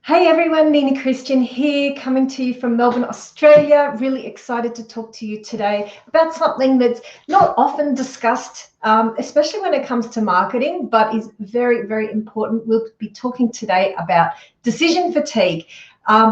Hey everyone, Nina Christian here, coming to you from Melbourne, Australia. Really excited to talk to you today about something that's not often discussed, especially when it comes to marketing, but is very, very important. We'll be talking today about decision fatigue,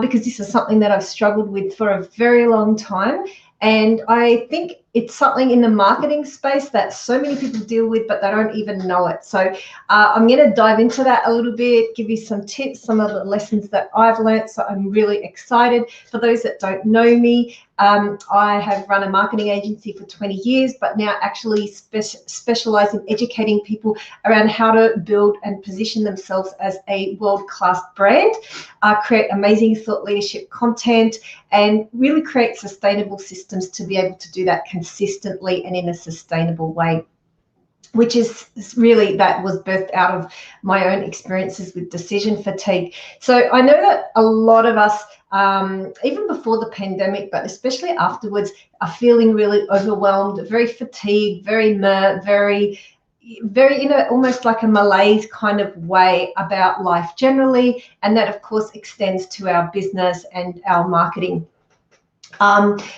because this is something that I've struggled with for a very long time. And I think it's something in the marketing space that so many people deal with, but they don't even know it. So I'm going to dive into that a little bit, give you some tips, some of the lessons that I've learned. So I'm really excited. For those that don't know me, I have run a marketing agency for 20 years, but now actually specialize in educating people around how to build and position themselves as a world-class brand, create amazing thought leadership content, and really create sustainable systems to be able to do that consistently and in a sustainable way, which is really, that was birthed out of my own experiences with decision fatigue. So I know that a lot of us, even before the pandemic, but especially afterwards, are feeling really overwhelmed, very fatigued, very in a almost like a malaise kind of way about life generally, and that of course extends to our business and our marketing.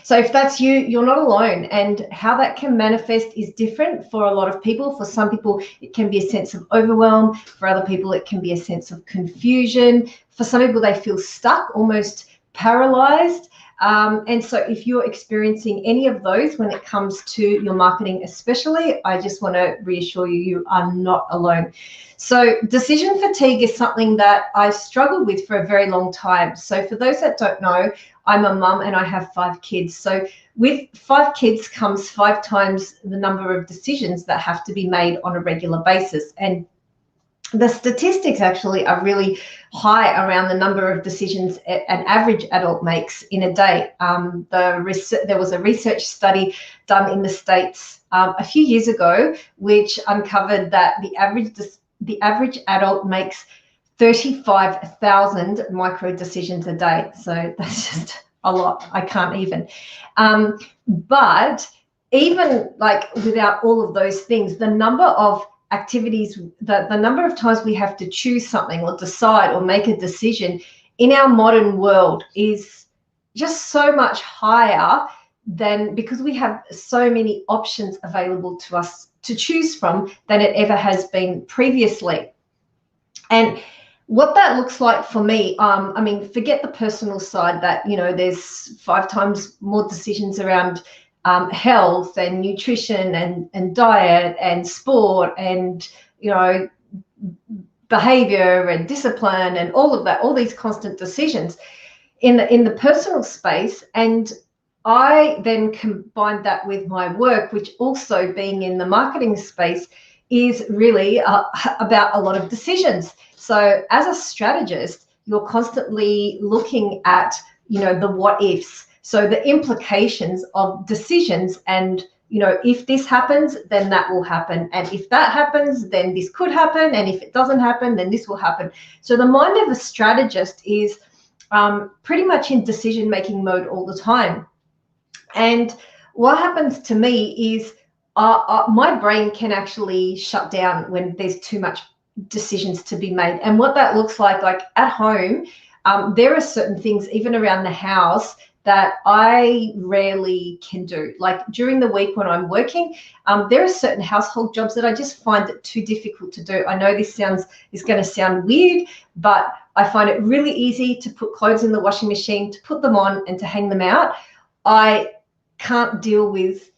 So if that's you, you're not alone, and how that can manifest is different for a lot of people. For some people, it can be a sense of overwhelm. For other people, it can be a sense of confusion. For some people, they feel stuck, almost paralyzed. And so if you're experiencing any of those when it comes to your marketing especially, I just want to reassure you, you are not alone. So decision fatigue is something that I struggled with for a very long time. So for those that don't know, I'm a mum and I have 5 kids. So with 5 kids comes 5 times the number of decisions that have to be made on a regular basis. And the statistics actually are really high around the number of decisions an average adult makes in a day. There was a research study done in the States a few years ago, which uncovered that the average adult makes 35,000 micro decisions a day. So that's just a lot. I can't even. But even like without all of those things, the number of activities, the number of times we have to choose something or decide or make a decision in our modern world is just so much higher than, because we have so many options available to us to choose from, than it ever has been previously. And what that looks like for me, I mean, forget the personal side that, you know, there's 5 times more decisions around health and nutrition and diet and sport and, you know, behavior and discipline and all of that, all these constant decisions in the personal space. And I then combined that with my work, which also being in the marketing space is really about a lot of decisions. So as a strategist, you're constantly looking at, you know, the what ifs. So the implications of decisions, and, you know, if this happens, then that will happen. And if that happens, then this could happen. And if it doesn't happen, then this will happen. So the mind of a strategist is pretty much in decision-making mode all the time. And what happens to me is my brain can actually shut down when there's too much decisions to be made. And what that looks like at home, there are certain things even around the house that I rarely can do. Like during the week when I'm working, there are certain household jobs that I just find it too difficult to do. I know this is going to sound weird, but I find it really easy to put clothes in the washing machine, to put them on and to hang them out. I can't deal with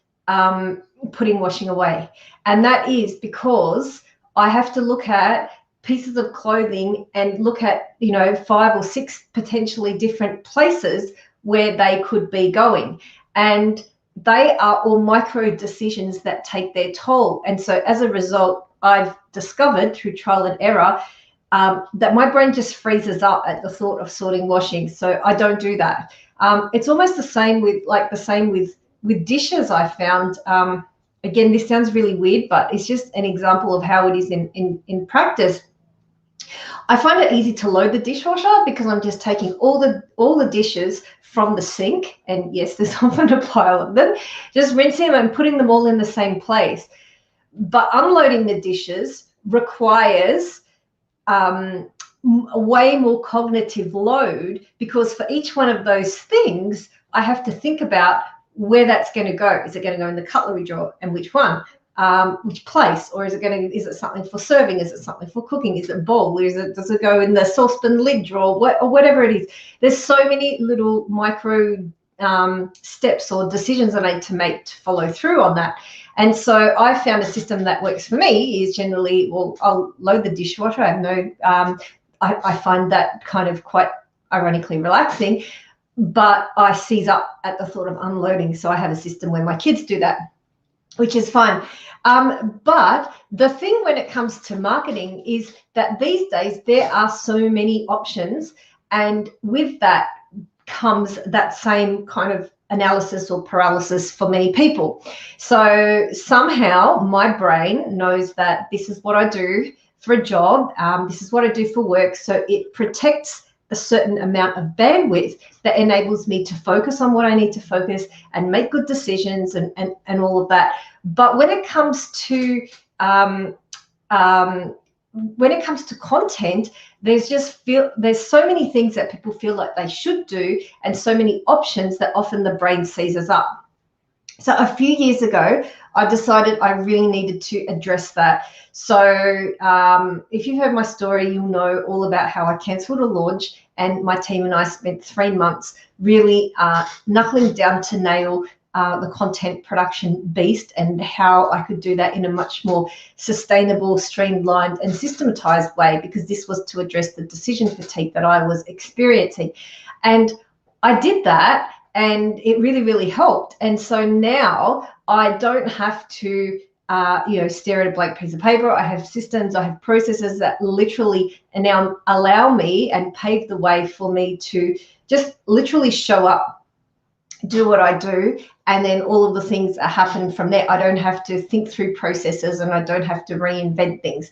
putting washing away. And that is because I have to look at pieces of clothing and look at, you know, 5 or 6 potentially different places where they could be going. And they are all micro decisions that take their toll. And so as a result, I've discovered through trial and error that my brain just freezes up at the thought of sorting washing. So I don't do that. It's almost the same with dishes, I found. Again, this sounds really weird, but it's just an example of how it is in practice. I find it easy to load the dishwasher because I'm just taking all the dishes from the sink, and yes, there's often a pile of them, just rinsing them and putting them all in the same place. But unloading the dishes requires way more cognitive load, because for each one of those things, I have to think about where that's going to go. Is it going to go in the cutlery drawer, and which one? Which place? Or is it something for serving? Is it something for cooking? Is it bowl? Does it go in the saucepan lid drawer, or whatever it is? There's so many little micro steps or decisions I need to make to follow through on that. And so I found a system that works for me is generally, well, I'll load the dishwasher. I have no, I find that kind of quite ironically relaxing, but I seize up at the thought of unloading. So I have a system where my kids do that, which is fine. But the thing when it comes to marketing is that these days there are so many options, and with that comes that same kind of analysis or paralysis for many people. So somehow my brain knows that this is what I do for a job, this is what I do for work, so it protects a certain amount of bandwidth that enables me to focus on what I need to focus and make good decisions and all of that. But when it comes to content, there's so many things that people feel like they should do, and so many options that often the brain seizes up. So a few years ago, I decided I really needed to address that. So if you've heard my story, you'll know all about how I cancelled a launch, and my team and I spent 3 months really knuckling down to nail the content production beast, and how I could do that in a much more sustainable, streamlined and systematized way, because this was to address the decision fatigue that I was experiencing. And I did that, and it really, really helped. And so now I don't have to stare at a blank piece of paper. I have systems, I have processes that literally now allow me and pave the way for me to just literally show up, do what I do, and then all of the things that happen from there. I don't have to think through processes, and I don't have to reinvent things.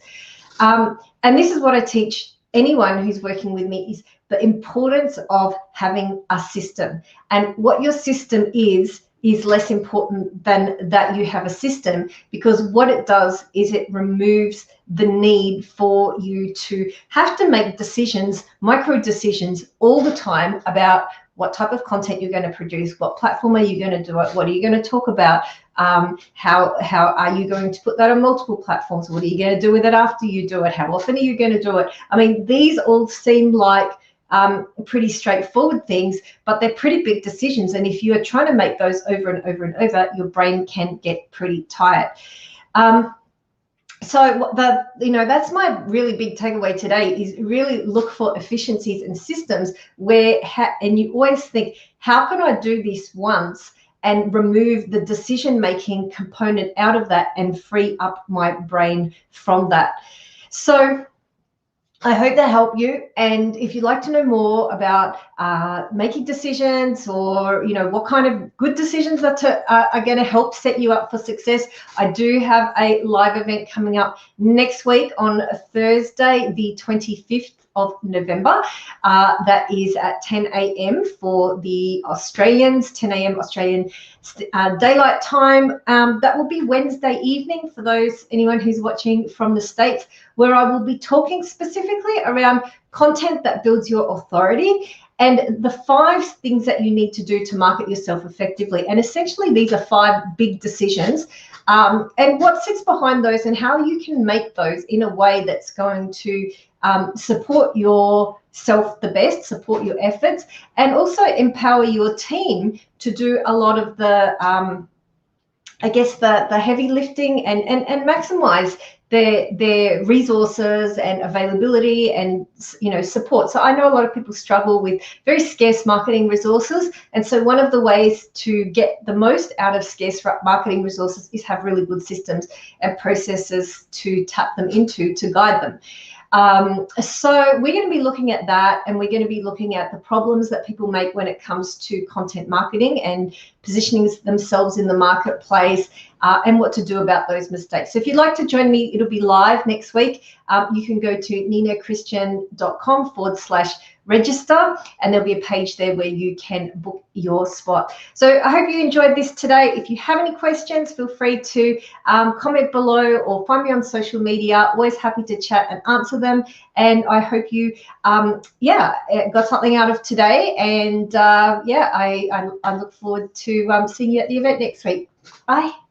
And this is what I teach anyone who's working with me, is the importance of having a system. And what your system is less important than that you have a system, because what it does is it removes the need for you to have to make decisions, micro decisions all the time about what type of content you're going to produce, what platform are you going to do it, what are you going to talk about, how are you going to put that on multiple platforms, what are you going to do with it after you do it, how often are you going to do it. I mean, these all seem like pretty straightforward things, but they're pretty big decisions. And if you are trying to make those over and over and over, your brain can get pretty tired. So that's my really big takeaway today, is really look for efficiencies and systems where, and you always think, how can I do this once and remove the decision-making component out of that and free up my brain from that. So I hope that helped you. And if you'd like to know more about making decisions, or what kind of good decisions are going to help set you up for success, I do have a live event coming up next week on Thursday, the 25th of November. That is at 10 a.m. for the Australians, 10 a.m. Australian daylight time. That will be Wednesday evening for anyone who's watching from the States, where I will be talking specifically around content that builds your authority and the 5 things that you need to do to market yourself effectively. And essentially, these are 5 big decisions, and what sits behind those, and how you can make those in a way that's going to support yourself the best, support your efforts, and also empower your team to do a lot of the the heavy lifting and maximize their resources and availability and support. So I know a lot of people struggle with very scarce marketing resources, and so one of the ways to get the most out of scarce marketing resources is have really good systems and processes to tap them into, to guide them. So we're going to be looking at that, and we're going to be looking at the problems that people make when it comes to content marketing and positioning themselves in the marketplace, and what to do about those mistakes. So if you'd like to join me, it'll be live next week. You can go to ninochristian.com/register, and there'll be a page there where you can book your spot. So I hope you enjoyed this today. If you have any questions, feel free to comment below or find me on social media. Always happy to chat and answer them. And I hope you got something out of today. And I look forward to seeing you at the event next week. Bye.